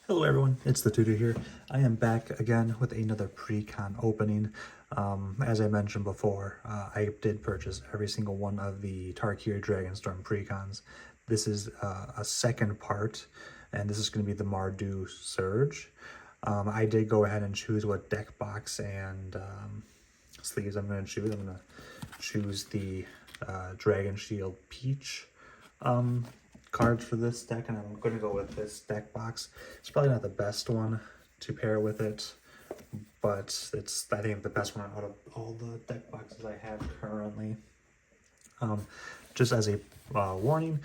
Hello everyone, it's the Tutor here. I am back again with another pre-con opening. As I mentioned before, I did purchase every single one of the Tarkir Dragonstorm Precons. This is a second part, and this is going to be the Mardu Surge. I did go ahead and choose what deck box and sleeves I'm going to choose. I'm going to choose the Dragon Shield Peach cards for this deck, and I'm going to go with this deck box. It's probably not the best one to pair with it, but it's, I think, the best one out of all the deck boxes I have currently. Just as a warning,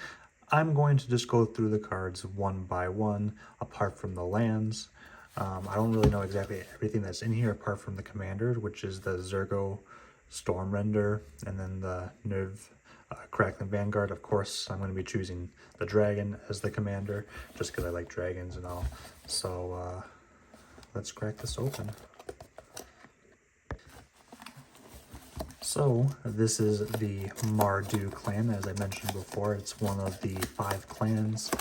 I'm going to just go through the cards one by one, apart from the lands. I don't really know exactly everything that's in here apart from the commanders, which is the Zergo Stormrender, and then the Nerve Crackling Vanguard. Of course, I'm going to be choosing the dragon as the commander, just because I like dragons and all. So let's crack this open. So this is the Mardu clan, as I mentioned before. It's one of the 5 clans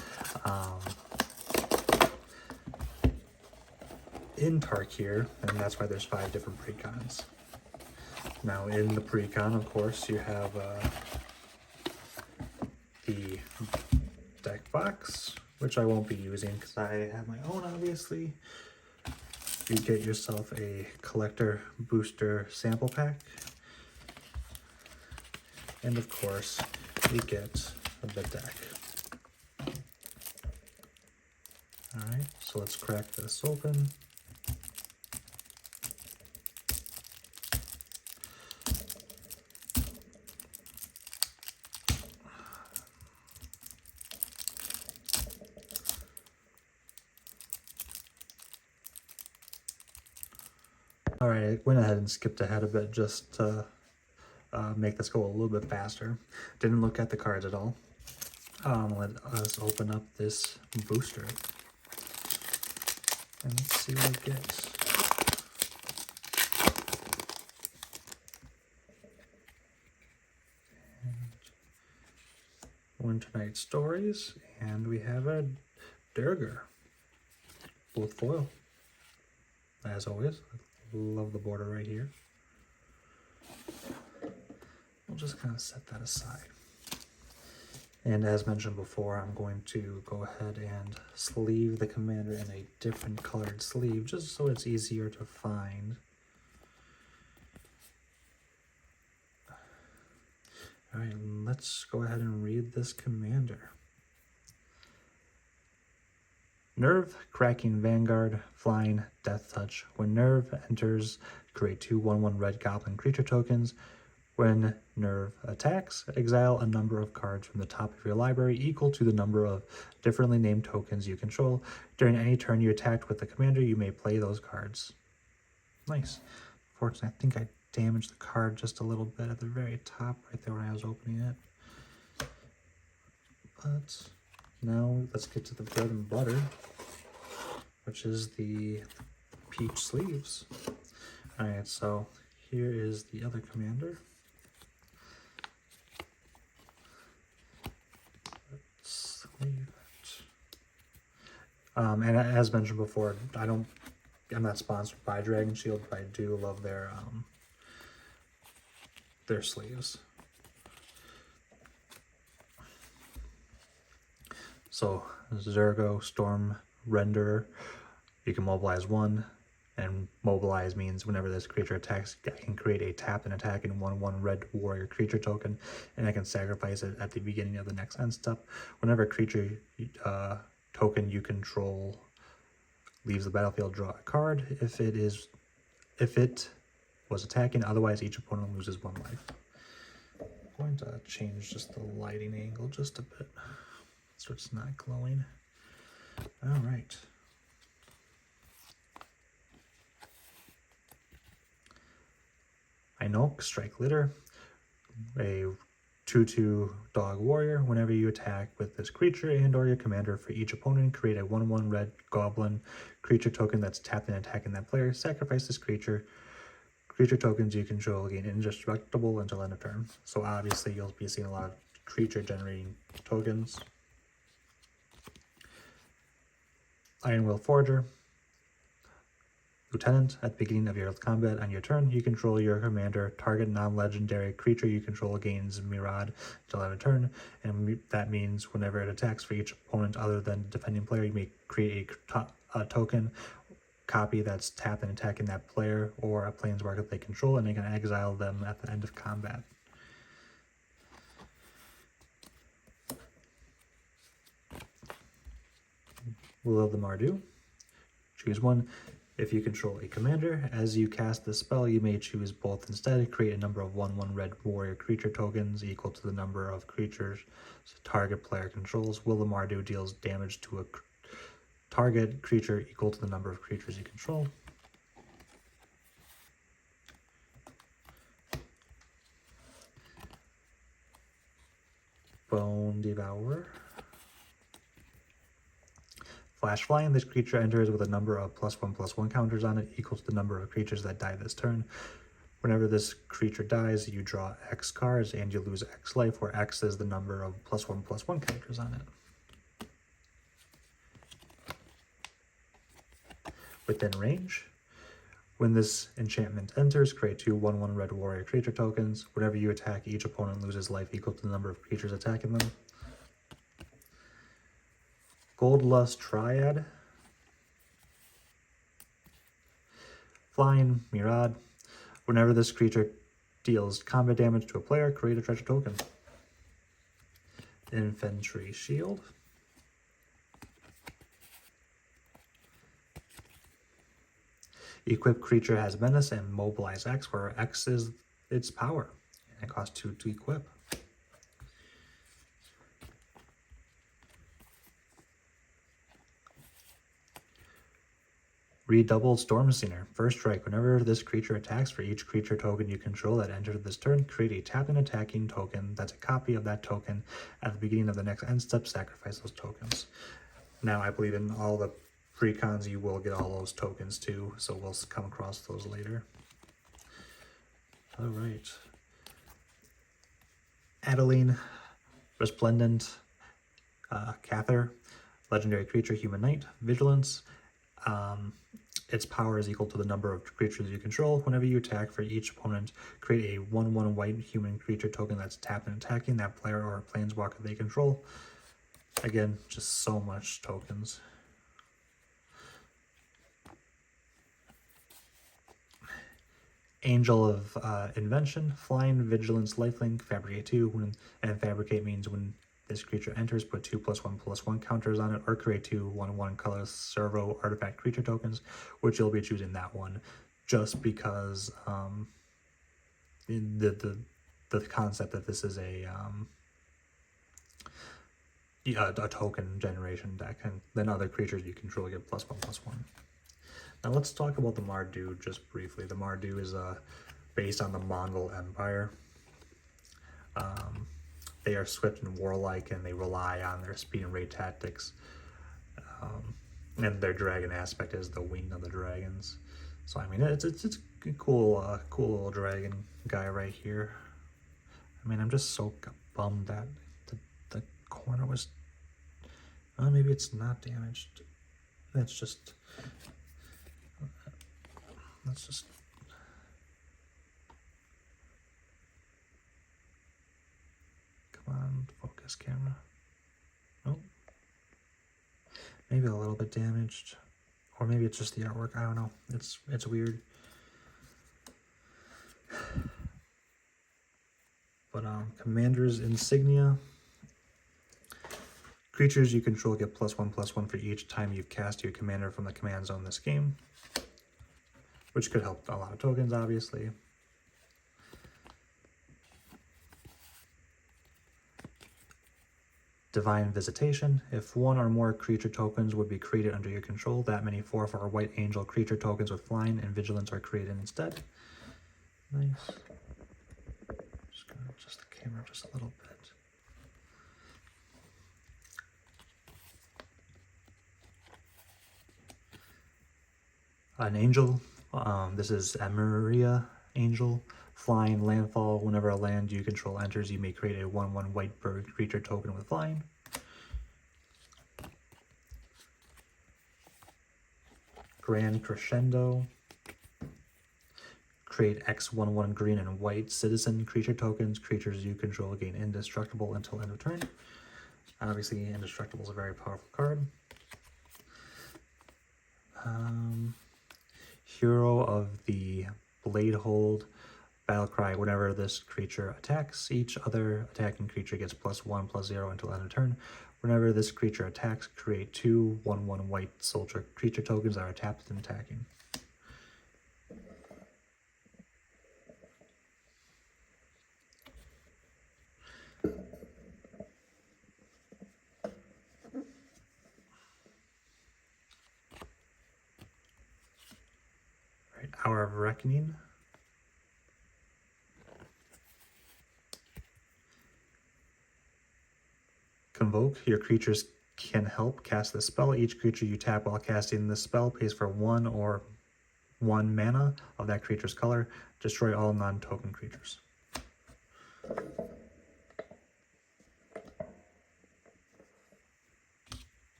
in Tarkir, and that's why there's 5 different precons. Now in the precon, of course, you have the deck box, which I won't be using because I have my own, obviously. You get yourself a collector booster sample pack, and of course you get the deck. Alright, so let's crack this open. Alright, I went ahead and skipped ahead a bit just to make this go a little bit faster. Didn't look at the cards at all. Let us open up this booster. And let's see what it gets. Winter Night Stories, and we have a Durgar. Both foil. As always, I love the border right here. We'll just kind of set that aside. And as mentioned before, I'm going to go ahead and sleeve the commander in a different colored sleeve, just so it's easier to find. Alright, let's go ahead and read this commander. Nerve, Cracking Vanguard, Flying, Death Touch. When Nerve enters, create 2 1/1 red goblin creature tokens. When Nerve attacks, exile a number of cards from the top of your library equal to the number of differently named tokens you control. During any turn you attacked with the commander, you may play those cards. Nice. Unfortunately, I think I damaged the card just a little bit at the very top right there when I was opening it. But now let's get to the bread and butter, which is the peach sleeves. Alright, so here is the other commander. Let's leave it. And as mentioned before, I'm not sponsored by Dragon Shield, but I do love their sleeves. So Zergo Storm Render, you can mobilize 1, and mobilize means whenever this creature attacks, I can create a tap and attack in 1/1 red warrior creature token, and I can sacrifice it at the beginning of the next end step. Whenever a creature token you control leaves the battlefield, draw a card. If it was attacking, otherwise each opponent loses 1 life. I'm going to change just the lighting angle just a bit so it's not glowing. Alright. Inoak, Strike Litter, a 2/2 dog warrior. Whenever you attack with this creature and or your commander for each opponent, create a 1/1 red goblin creature token that's tapped and attacking that player. Sacrifice this creature. Creature tokens you control gain indestructible until end of turn. So obviously you'll be seeing a lot of creature generating tokens. Iron Will Forger. Lieutenant, at the beginning of your combat on your turn, you control your commander. Target non-legendary creature you control gains Mirad until end of turn, and that means whenever it attacks for each opponent other than the defending player, you may create a token copy that's tapped and attacking that player or a planeswalker they control, and they can exile them at the end of combat. Will of the Mardu. Choose one. If you control a commander, as you cast the spell, you may choose both instead. Create a number of 1/1 red warrior creature tokens equal to the number of creatures target player controls. Will of the Mardu deals damage to a target creature equal to the number of creatures you control. Bone Devourer. Flash Flying, this creature enters with a number of +1/+1 counters on it equal to the number of creatures that die this turn. Whenever this creature dies, you draw X cards and you lose X life, where X is the number of +1/+1 counters on it. Within range. When this enchantment enters, create 2 1/1 red warrior creature tokens. Whenever you attack, each opponent loses life equal to the number of creatures attacking them. Goldlust Triad. Flying Mirad. Whenever this creature deals combat damage to a player, create a treasure token. Infantry Shield. Equip creature has menace and mobilize X, where X is its power. And it costs 2 to equip. Redoubled Stormsinger. First strike. Whenever this creature attacks, for each creature token you control that enters this turn, create a tapped and attacking token that's a copy of that token. At the beginning of the next end step, sacrifice those tokens. Now, I believe in all the precons you will get all those tokens too, so we'll come across those later. Alright. Adeline, Resplendent, Cather, legendary creature, human knight, vigilance. Its power is equal to the number of creatures you control. Whenever you attack, for each opponent, create a 1/1 white human creature token that's tapped and attacking that player or a planeswalker they control. Again, just so much tokens. Angel of Invention, Flying, Vigilance, Lifelink, Fabricate 2, and Fabricate means when this creature enters, put 2 +1/+1 counters on it, or create 2 1/1 color servo artifact creature tokens, which you'll be choosing that one, just because the concept that this is a token generation deck, and then other creatures you control get +1/+1. Now let's talk about the Mardu just briefly. The Mardu is based on the Mongol Empire. They are swift and warlike, and they rely on their speed and raid tactics. And their dragon aspect is the wing of the dragons. So I mean, it's a cool little dragon guy right here. I mean, I'm just so bummed that the corner was. Maybe it's not damaged. Let's just. Come on, focus camera. Nope. Maybe a little bit damaged, or maybe it's just the artwork. I don't know. It's weird. But Commander's Insignia. Creatures you control get +1/+1 for each time you cast your commander from the command zone this game, which could help a lot of tokens, obviously. Divine Visitation. If one or more creature tokens would be created under your control, that many 4/4 white angel creature tokens with flying and vigilance are created instead. Nice. Just gonna adjust the camera just a little bit. An angel. This is Emeria Angel. Flying, landfall. Whenever a land you control enters, you may create a 1/1 white bird creature token with flying. Grand Crescendo. Create X11 green and white citizen creature tokens. Creatures you control gain indestructible until end of turn. Obviously, indestructible is a very powerful card. Hero of the Bladehold. Battlecry, whenever this creature attacks, each other attacking creature gets +1/+0 until end of turn. Whenever this creature attacks, create 2 1/1 white soldier creature tokens that are tapped and attacking. Right, Hour of Reckoning. Convoke. Your creatures can help cast this spell. Each creature you tap while casting this spell pays for 1 or 1 mana of that creature's color. Destroy all non-token creatures.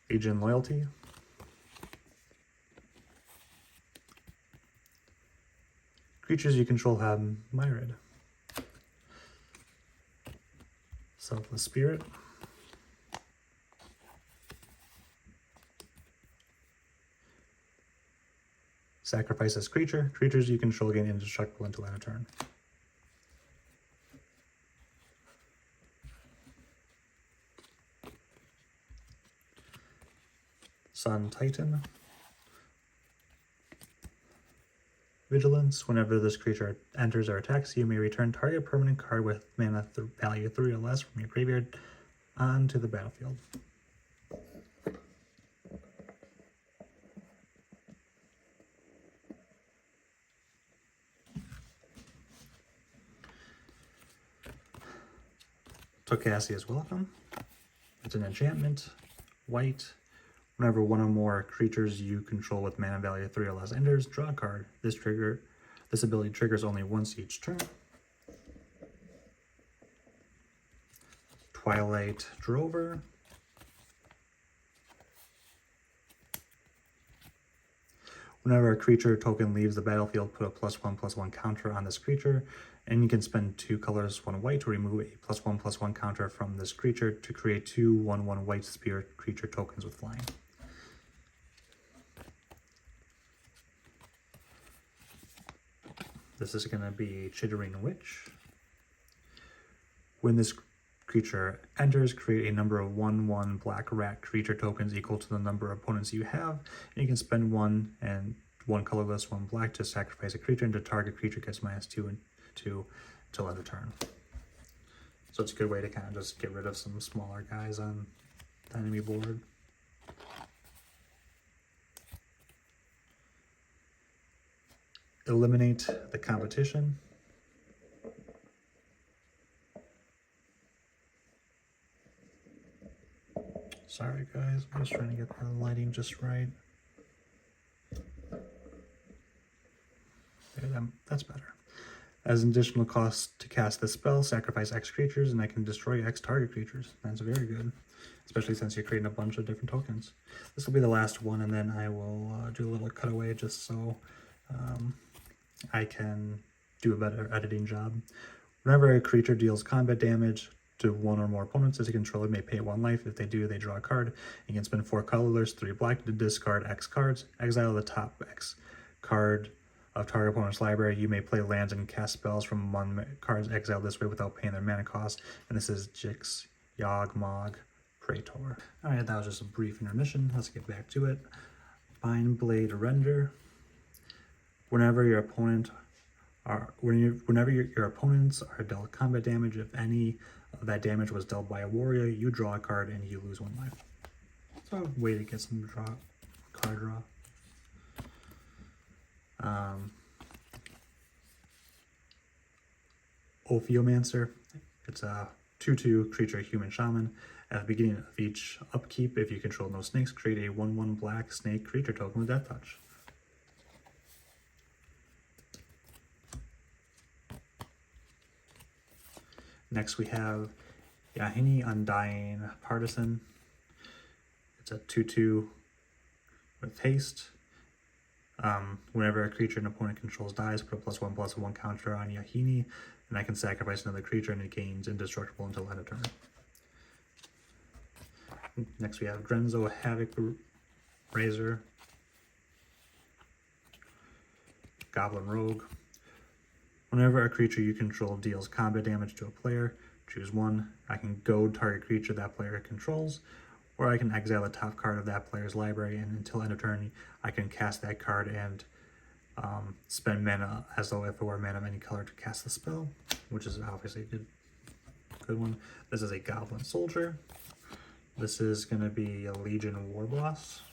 Djinn Loyalty. Creatures you control have Myriad. Selfless Spirit. Sacrifice this creature. Creatures you control gain indestructible until end of turn. Sun Titan. Vigilance. Whenever this creature enters or attacks, you may return target permanent card with mana value 3 or less from your graveyard onto the battlefield. Tokasi is welcome. It's an enchantment. White. Whenever one or more creatures you control with mana value 3 or less enters, draw a card. This ability triggers only once each turn. Twilight Drover. Whenever a creature token leaves the battlefield, put a +1/+1 counter on this creature, and you can spend 2 colors, 1 white, to remove a +1/+1 counter from this creature to create 2 1/1 white spirit creature tokens with flying. This is going to be Chittering Witch. When this creature enters, create a number of 1/1 black rat creature tokens equal to the number of opponents you have, and you can spend 1 and 1 colorless, 1 black to sacrifice a creature, and the target creature gets -2 and 2 till end of turn. So it's a good way to kind of just get rid of some smaller guys on the enemy board. Eliminate the competition. Sorry guys, I'm just trying to get the lighting just right. There, that's better. As an additional cost to cast this spell, sacrifice X creatures and I can destroy X target creatures. That's very good, especially since you're creating a bunch of different tokens. This will be the last one, and then I will do a little cutaway just so I can do a better editing job. Whenever a creature deals combat damage to 1 or more opponents, as a controller may pay 1 life. If they do, they draw a card. You can spend 4 colorless, 3 black to discard X cards. Exile the top X card of target opponent's library. You may play lands and cast spells from among cards exiled this way without paying their mana cost. And this is Jix, Yawgmoth, Praetor. Alright, that was just a brief intermission. Let's get back to it. Blade Render. Whenever your opponents are dealt combat damage, if any of that damage was dealt by a warrior, you draw a card and you lose 1 life. So a way to get some card draw. Ophiomancer. It's a 2/2 creature human shaman. At the beginning of each upkeep, if you control no snakes, create a 1/1 black snake creature token with Death Touch. Next we have Yahini Undying Partisan. It's a 2/2 with haste. Whenever a creature an opponent controls dies, put a +1/+1 counter on Yahini, and I can sacrifice another creature and it gains indestructible until end of turn. Next we have Drenzo Havoc Razor, Goblin Rogue. Whenever a creature you control deals combat damage to a player, choose one. I can goad target creature that player controls, or I can exile the top card of that player's library, and until end of turn, I can cast that card and spend mana as though if it were mana of any color to cast the spell, which is obviously a good one. This is a Goblin Soldier. This is going to be a Legion War Boss.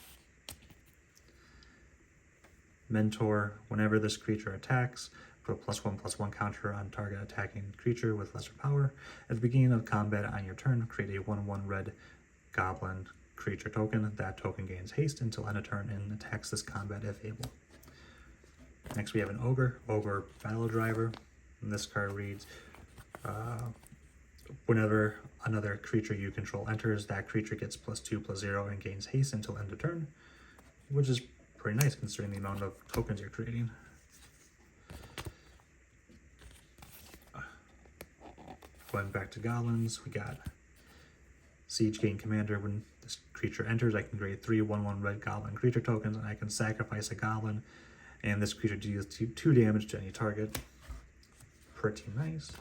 Mentor, whenever this creature attacks, put a +1/+1 counter on target attacking creature with lesser power. At the beginning of combat on your turn, create a 1/1 red Goblin creature token. That token gains haste until end of turn and attacks this combat if able. Next we have an Ogre Battle Driver. And this card reads, whenever another creature you control enters, that creature gets +2/+0 and gains haste until end of turn, which is pretty nice considering the amount of tokens you're creating. Going back to goblins, we got Siege Gain Commander. When this creature enters, I can create 3 1/1 red goblin creature tokens, and I can sacrifice a goblin, and this creature deals 2 damage to any target. Pretty nice.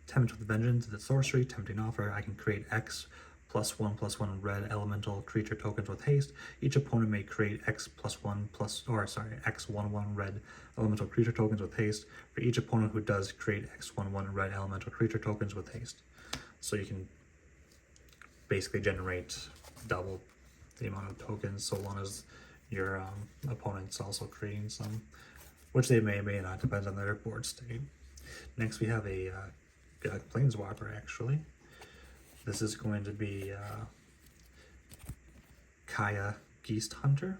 Tempt with Vengeance, the sorcery, tempting offer. I can create X +1/+1 red elemental creature tokens with haste. Each opponent may create X 1/1 red elemental creature tokens with haste for each opponent who does create X 1/1 red elemental creature tokens with haste. So you can basically generate double the amount of tokens so long as your opponent's also creating some, which they may or may not, depends on their board state. Next we have a Planeswalker actually. This is going to be Kaya Geist Hunter,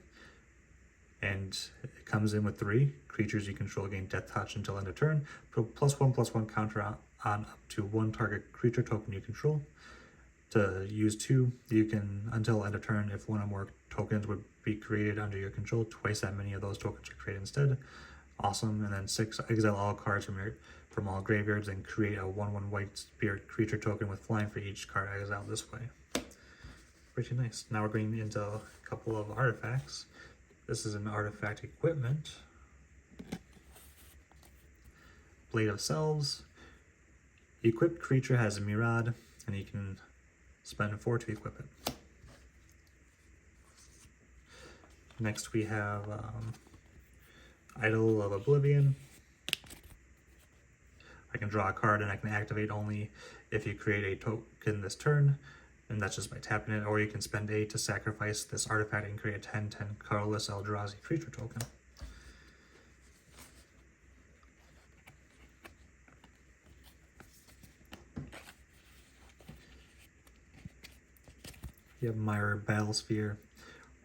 and it comes in with 3 creatures you control gain Death Touch until end of turn. Put +1/+1 counter on up to 1 target creature token you control. To use 2, you can until end of turn, if 1 or more tokens would be created under your control, twice that many of those tokens are created instead. Awesome. And then 6, exile all cards from all graveyards and create a 1/1 white spirit creature token with flying for each card exiled this way. Pretty nice. Now we're going into a couple of artifacts. This is an artifact equipment. Blade of Selves. Equipped creature has a Mirad, and you can spend 4 to equip it. Next we have Idol of Oblivion. I can draw a card and I can activate only if you create a token this turn, and that's just by tapping it, or you can spend 8 to sacrifice this artifact and create a 10/10 colorless Eldrazi creature token. You have Mirror Battlesphere.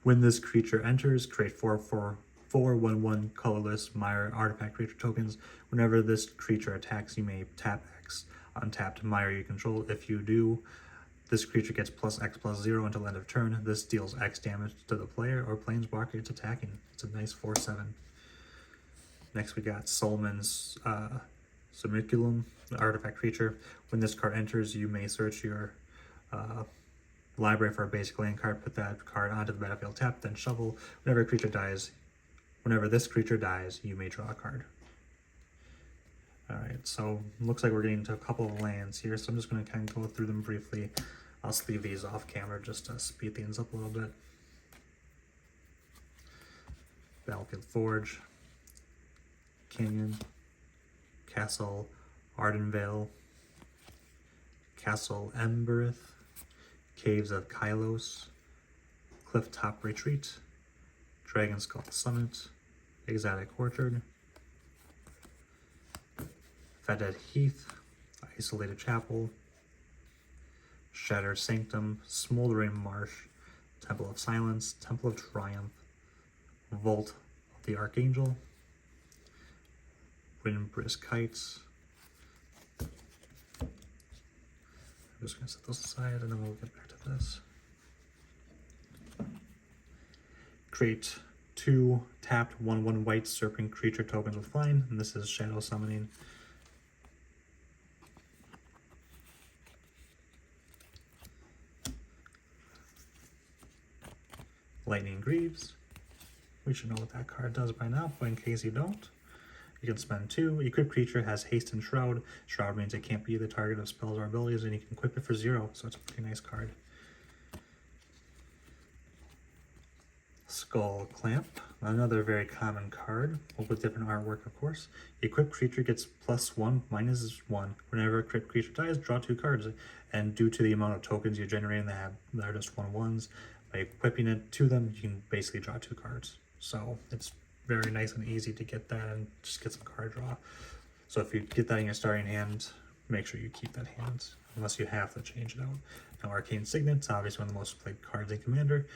When this creature enters, create 4 1/1 colorless Mirror artifact creature tokens. Whenever this creature attacks, you may tap X untapped Mirror you control. If you do, this creature gets +X+0 until end of turn. This deals X damage to the player or planeswalker it's attacking. It's a nice 4/7. Next we got Solman's Summiculum, the artifact creature. When this card enters, you may search your library for a basic land card, put that card onto the battlefield tapped, then shuffle. Whenever this creature dies, you may draw a card. Alright, so looks like we're getting into a couple of lands here, so I'm just going to kind of go through them briefly. I'll sleeve these off camera just to speed things up a little bit. Battlefield Forge, Canyon, Castle Ardenvale, Castle Embereth, Caves of Kylos, Clifftop Retreat, Dragonskull Summit, Exotic Orchard, Fetid Heath, Isolated Chapel, Shattered Sanctum, Smoldering Marsh, Temple of Silence, Temple of Triumph, Vault of the Archangel, Windbrisk Kites, just going to set those aside and then we'll get back to this. Create 2 tapped 1/1 white serpent creature tokens with flying, and this is shadow summoning. Lightning Greaves. We should know what that card does by now, but in case you don't, you can spend 2. Equipped creature has haste and shroud. Shroud means it can't be the target of spells or abilities, and you can equip it for 0, so it's a pretty nice card. Skull Clamp, another very common card, with different artwork of course. Equipped creature gets +1, -1. Whenever a equipped creature dies, draw 2 cards, and due to the amount of tokens you're generating that are just 1/1s, by equipping it to them, you can basically draw 2 cards. So it's very nice and easy to get that and just get some card draw. So if you get that in your starting hand, make sure you keep that hand, unless you have to change it out. Now Arcane Signet's obviously one of the most played cards in Commander.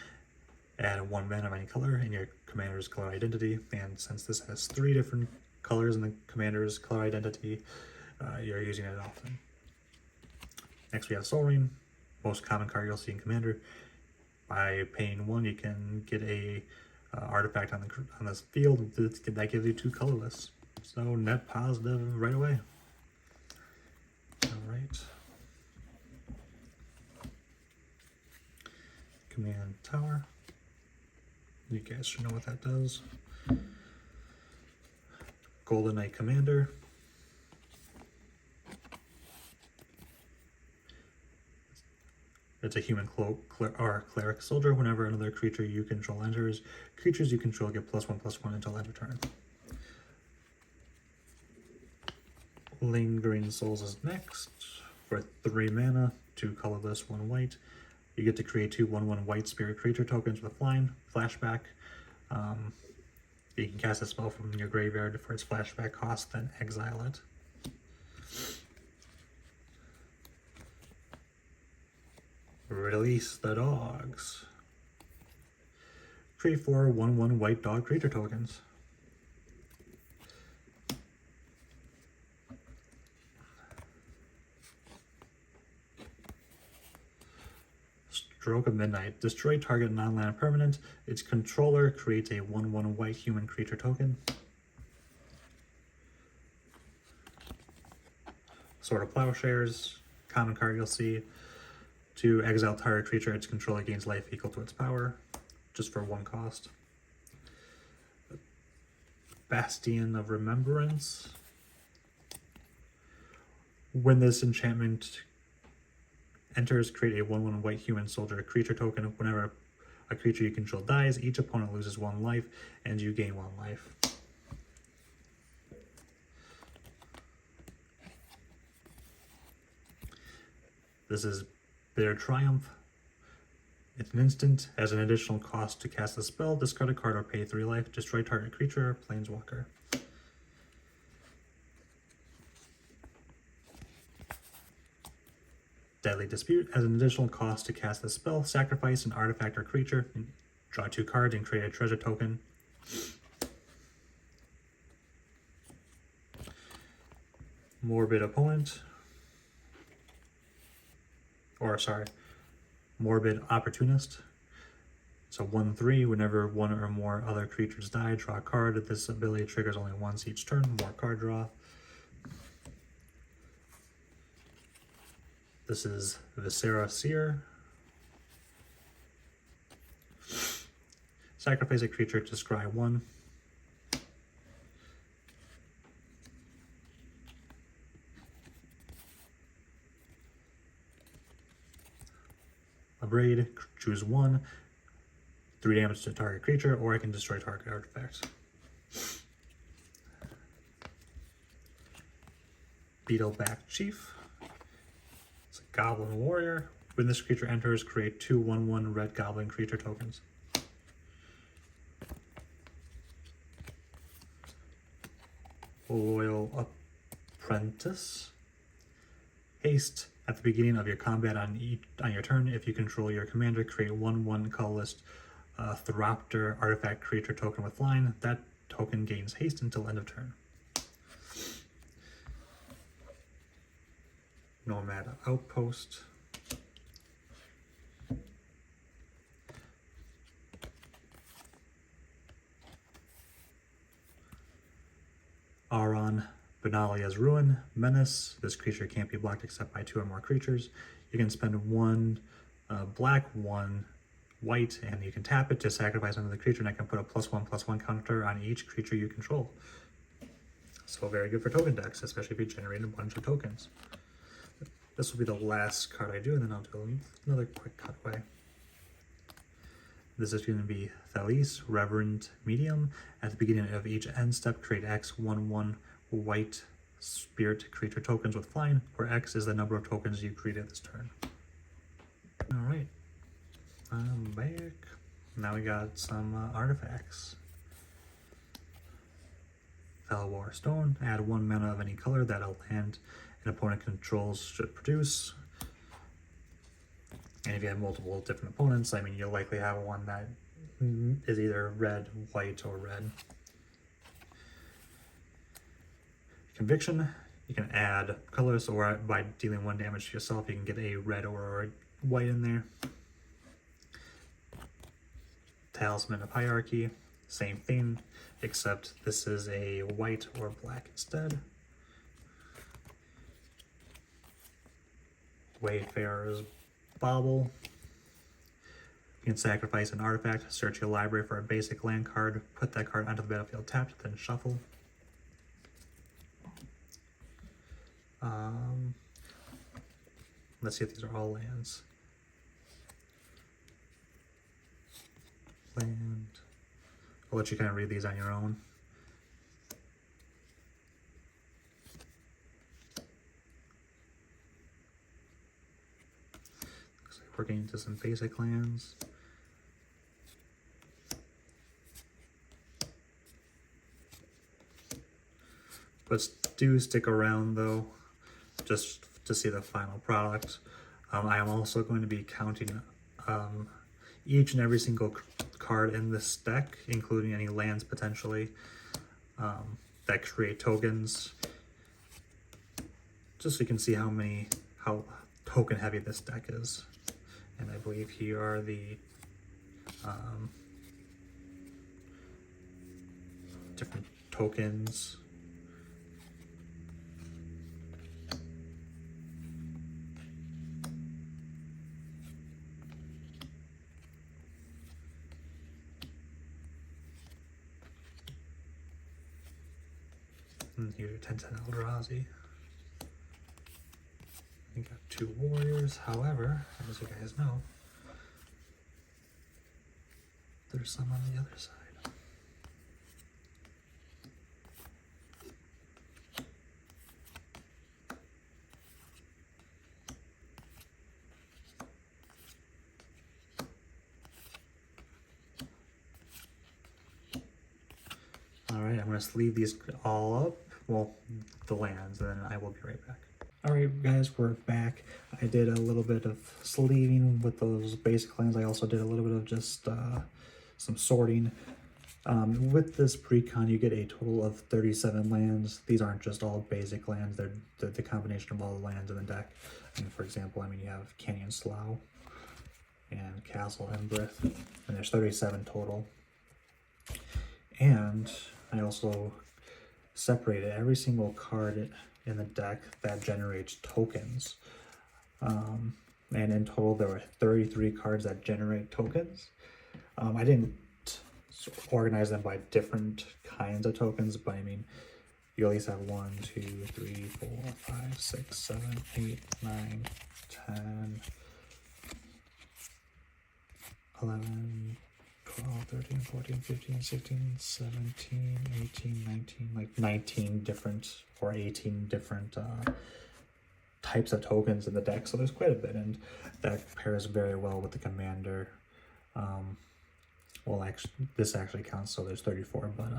Add 1 mana of any color in your commander's color identity, and since this has 3 different colors in the commander's color identity, you're using it often. Next we have Soul Ring, most common card you'll see in Commander. By paying 1, you can get a artifact on this field that gives you 2 colorless. So net positive right away. All right. Command Tower. You guys should know what that does. Golden Knight Commander. It's a human cleric soldier. Whenever another creature you control enters, creatures you control get +1/+1 until end of turn. Lingering Souls is next. For 3 mana, 2 colorless, 1 white. You get to create 2 1/1 white spirit creature tokens with flying. Flashback. You can cast a spell from your graveyard for its flashback cost, then exile it. Release the Dogs. Create 4 1/1 white dog creature tokens. Stroke of Midnight. Destroy target non-land permanent. Its controller creates a 1/1 white human creature token. Sword of Plowshares. Common card you'll see. To exile target creature, its controller gains life equal to its power, just for 1 cost. Bastion of Remembrance. When this enchantment enters, create a 1/1 white human soldier creature token. Whenever a creature you control dies, each opponent loses 1 life, and you gain 1 life. This is Bitter Triumph. It's an instant, has an additional cost to cast a spell, discard a card or pay 3 life, destroy target creature or planeswalker. Deadly Dispute has an additional cost to cast a spell, sacrifice an artifact or creature, and draw 2 cards and create a treasure token. Morbid Opponent. Morbid Opportunist. So 1/3, whenever 1 or more other creatures die, draw a card. This ability triggers only once each turn, more card draw. This is Viscera Seer. Sacrifice a creature to scry 1. Abrade, choose 1. 3 damage to target creature, or I can destroy target artifact. Beetleback Chief. It's a Goblin Warrior. When this creature enters, create 2 1/1 red goblin creature tokens. Loyal Apprentice. Haste. At the beginning of your combat on your turn, if you control your commander, create 1/1 colorless Thropter artifact creature token with flying. That token gains haste until end of turn. Nomad Outpost. Aron, Benalia's Ruin, Menace. This creature can't be blocked except by 2 or more creatures. You can spend 1 black, 1 white, and you can tap it to sacrifice another creature, and I can put a +1/+1 counter on each creature you control. So very good for token decks, especially if you generate a bunch of tokens. This will be the last card I do, and then I'll do another quick cutaway. This is going to be Thalis, Reverend Medium. At the beginning of each end step, create X 1/1 white spirit creature tokens with flying, where X is the number of tokens you created this turn. Alright, I'm back. Now we got some artifacts. Felwar Stone, add 1 mana of any color that a land an opponent controls should produce. And if you have multiple different opponents, I mean, you'll likely have one that is either red, white, or red. Conviction, you can add colors, or by dealing 1 damage to yourself, you can get a red or a white in there. Talisman of Hierarchy, same thing, except this is a white or black instead. Wayfarer's Bauble. You can sacrifice an artifact, search your library for a basic land card, put that card onto the battlefield tapped, then shuffle. Let's see if these are all lands. Land. I'll let you kind of read these on your own. Looks like we're getting into some basic lands. But do stick around though, just to see the final product. I am also going to be counting each and every single card in this deck, including any lands potentially that create tokens, just so you can see how token heavy this deck is. And I believe here are the different tokens. And here's 10/10 Eldrazi. We got 2 warriors. However, as you guys know, there's some on the other side. Alright, I'm going to sleeve these all up. Well, the lands, and then I will be right back. Alright guys, we're back. I did a little bit of sleeving with those basic lands. I also did a little bit of just some sorting. With this precon, you get a total of 37 lands. These aren't just all basic lands, they're the combination of all the lands in the deck. And for example, I mean, you have Canyon Slough and Castle Embrith, and there's 37 total. And I also separated every single card in the deck that generates tokens. And in total, there were 33 cards that generate tokens. I didn't organize them by different kinds of tokens, but I mean, you at least have 1, 2, 3, 4, 5, 6, 7, 8, 9, 10, 11, 12, 13, 14, 15, 16, 17, 18, 19, like 19 different or 18 different types of tokens in the deck. So there's quite a bit, and that pairs very well with the commander. Well, actually, this actually counts, so there's 34, but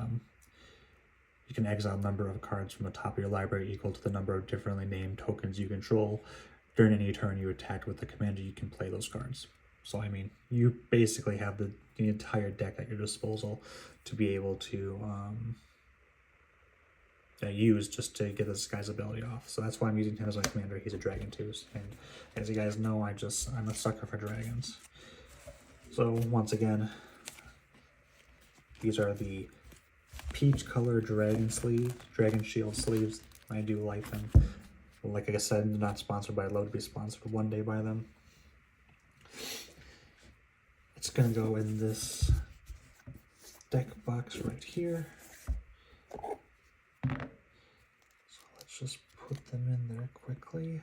you can exile a number of cards from the top of your library equal to the number of differently named tokens you control. During any turn you attack with the commander, you can play those cards. So, I mean, you basically have the entire deck at your disposal to be able to use just to get this guy's ability off. So that's why I'm using him as my commander. He's a dragon too, and as you guys know, I'm a sucker for dragons. So once again, these are the peach color dragon shield sleeves. I do like them. Like I said, not sponsored by Low, to be sponsored one day by them. It's gonna go in this deck box right here. So let's just put them in there quickly.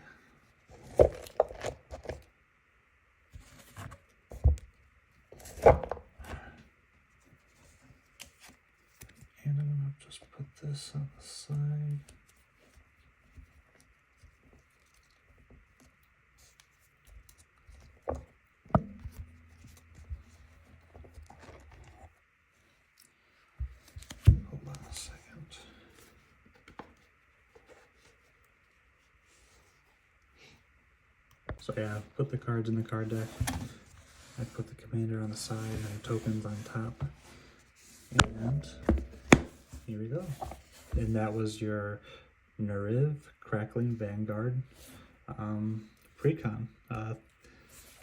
And I'm gonna just put this on the side. Hold on a second. So yeah, put the cards in the card deck. I put the commander on the side and tokens on top. And here we go. And that was your Nariv Crackling Vanguard Precon.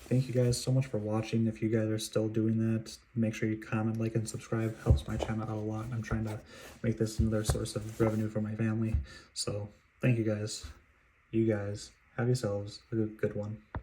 Thank you guys so much for watching. If you guys are still doing that, make sure you comment, like, and subscribe. Helps my channel out a lot. I'm trying to make this another source of revenue for my family. So thank you guys. You guys have yourselves a good one.